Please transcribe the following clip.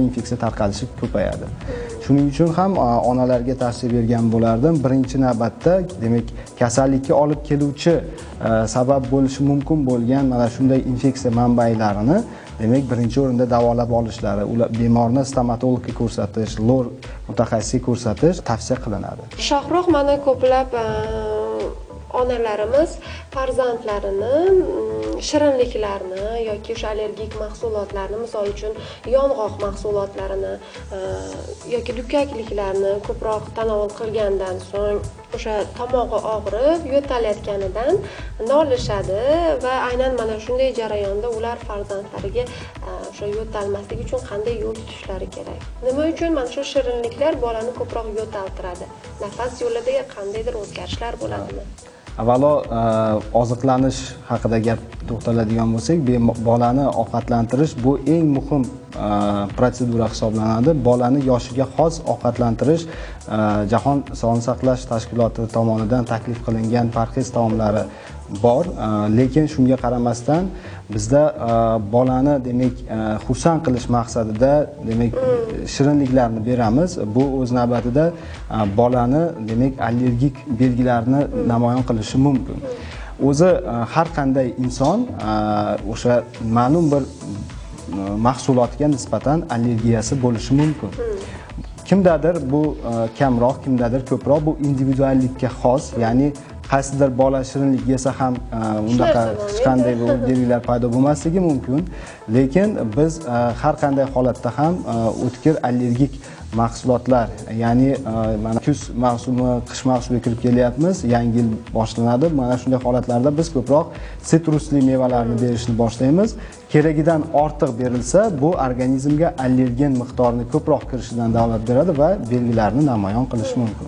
infeksiya tarqalishi ko'payadi. Shuning uchun ham onalarga tavsiya bergan bo'lardim. Birinchi navbatda, demak, kasallikka olib keluvchi sabab bo'lishi mumkin bo'lgan mana shunday infeksiya manbalarini demak, birinchi o'rinda davolab olishlari, ular bemorni stomatologga ko'rsatish, lor mutaxassisga ko'rsatish tavsiya qilinadi. Shohruh, mana ko'plab onalarimiz farzandlarini shirinliklarni yoki o'sha allergik mahsulotlarni, misol uchun yong'oq mahsulotlarini yoki dukkakliklarni ko'proq tanovul qilgandan so'ng o'sha tomog'i og'rib, yo'talayotganidan nolishadi va aynan mana shunday jarayonda ular farzandlariga o'sha yo'talmaslik uchun qanday yo'l tutishlari kerak? Nima uchun mana shu shirinliklar bolani ko'proq yo'taltiradi? Nafas yo'lida qandaydir o'zgarishlar bo'ladimi? Avvalo, oziqlanish haqida gap to'xtaladigan bo'lsak, bolani ovqatlantirish bu eng muhim protsedura hisoblanadi. Bolani yoshiga xos ovqatlantirish Jahon Sog'liqni saqlash tashkiloti tomonidan taklif qilingan parhez taomlari bor, lekin shunga qaramasdan bizda bolani demak xursand qilish maqsadida demak shirinliklarni beramiz. Bu o'z navbatida bolani demak allergik belgilarni namoyon qilishi mumkin. O'zi har qanday inson o'sha ma'lum bir mahsulotga nisbatan allergiyasi bo'lishi mumkin. Kimdadir bu kamroq, kimdadir ko'proq, bu individuallikka xos, ya'ni qaysidir bola shirinlik yesa ham unaqa hech qanday belgilar paydo bo'lmasligi mumkin, lekin biz har qanday holatda ham o'tkir allergik mahsulotlar, ya'ni mana kuz mavsumi, qish mavsumiga kirib kelyapmiz, yangi yil boshlanadi. Mana shunday holatlarda biz ko'proq sitrusli mevalarni berishni boshlaymiz. Keragidan ortiq berilsa, bu organizmga allergen miqdorini ko'proq kirishidan dalolat beradi va belgilarni namoyon qilishi mumkin.